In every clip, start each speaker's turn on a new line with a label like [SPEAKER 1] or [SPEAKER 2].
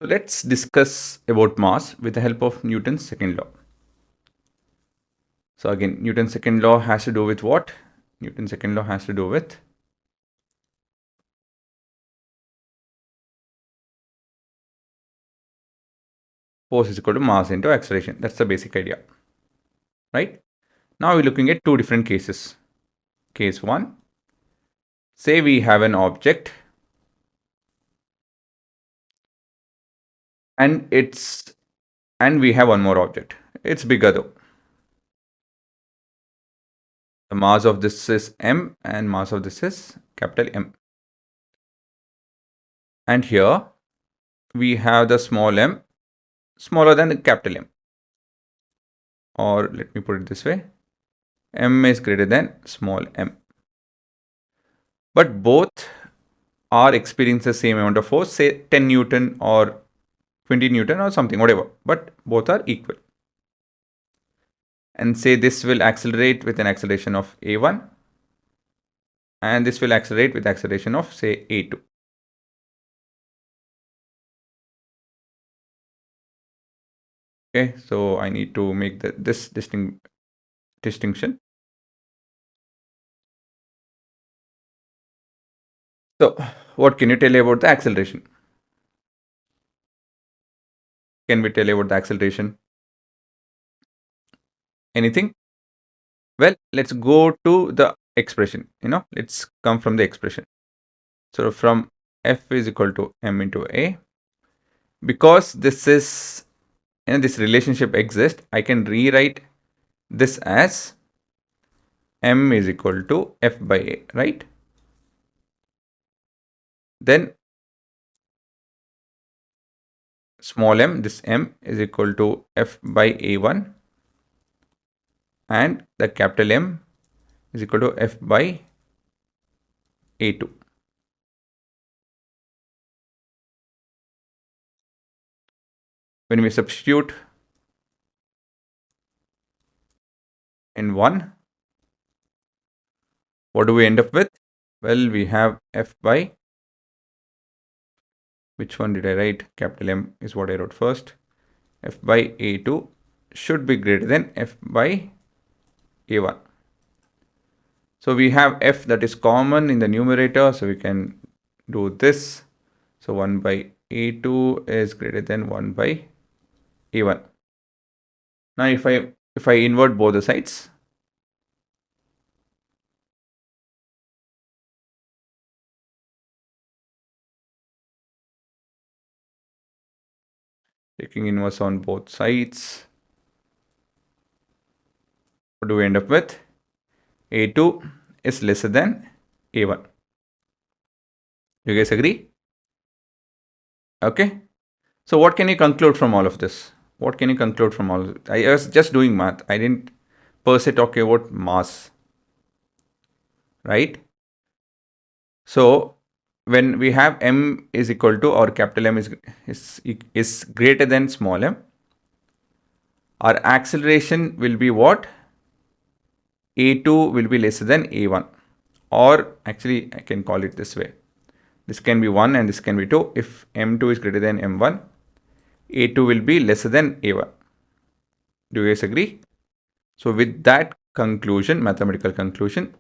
[SPEAKER 1] So let's discuss about mass with the help of Newton's second law. So again, Newton's second law has to do with what? Newton's second law has to do with force is equal to mass into acceleration. That's the basic idea, right? Now we're looking at two different cases. Case 1, say we have an object and we have one more object. It's bigger though. The mass of this is m and mass of this is capital M. And here we have the small m smaller than the capital M. Or let me put it this way, m is greater than small m. But both are experiencing the same amount of force, say 10 Newton or 20 Newton or something, whatever. But both are equal. And say this will accelerate with an acceleration of a1 and this will accelerate with acceleration of say a2. Okay, so I need to make this distinction. So what can you tell about the acceleration? Can we tell about the acceleration? Anything? Well, let's go to the expression. Let's come from the expression. So from F is equal to m into a, because this is this relationship exists, I can rewrite this as m is equal to F by a, right? Then small m, this m is equal to F by a1 and the capital M is equal to F by a2. When we substitute in 1, what do we end up with? Well, we have F by, which one did I write? Capital M is what I wrote first. F by a2 should be greater than F by a1. So we have F that is common in the numerator, so we can do this. So 1 by a2 is greater than 1 by a1. Now if I invert both the sides, taking inverse on both sides, what do we end up with? A2 is lesser than A1. You guys agree? Okay. So what can you conclude from all of this? What can you conclude from all of it? I was just doing math. I didn't per se talk about mass. Right? So when we have m is equal to, or capital M is greater than small m, our acceleration will be what? A2 will be lesser than A1. Or actually, I can call it this way. This can be 1 and this can be 2. If m2 is greater than m1, a2 will be lesser than a1. Do you guys agree? So with that conclusion, mathematical conclusion,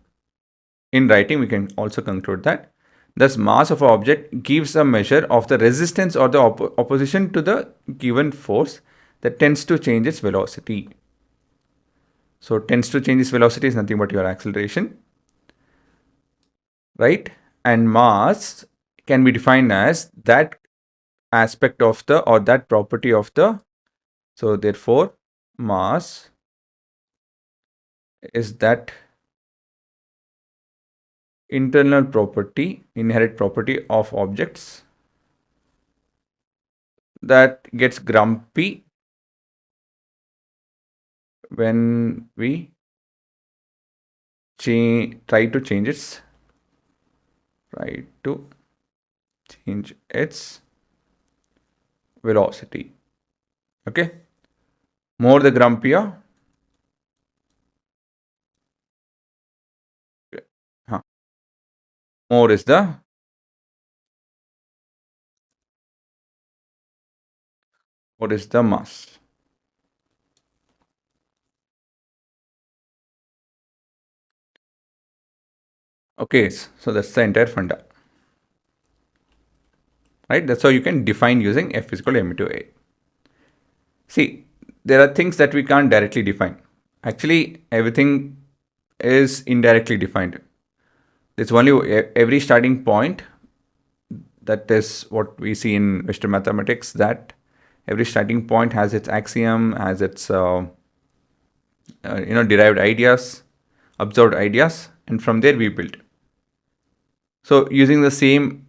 [SPEAKER 1] in writing we can also conclude that thus mass of an object gives a measure of the resistance or the opposition to the given force that tends to change its velocity. So tends to change its velocity is nothing but your acceleration, right? And mass can be defined as that aspect of the, or that property of the, so therefore mass is that internal property, inherent property of objects that gets grumpy when we try to change its velocity. Okay, more the grumpier, more is the what is the mass. Okay, so that's the entire funda, right? That's how you can define using F is equal to m into A. See, there are things that we can't directly define. Actually, everything is indirectly defined. It's only every starting point. That is what we see in Western mathematics, that every starting point has its axiom, has its derived ideas, observed ideas, and from there we build. So using the same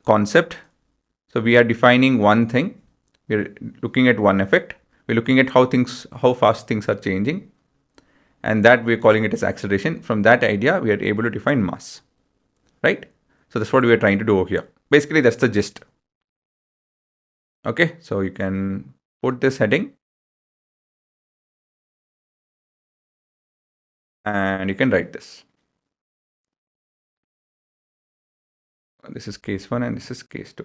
[SPEAKER 1] concept, so we are defining one thing, we're looking at one effect, we're looking at how fast things are changing, and that we're calling it as acceleration. From that idea we are able to define mass, right? So that's what we are trying to do over here. Basically that's the gist. Okay, so you can put this heading and you can write this. This is case 1 and this is case 2.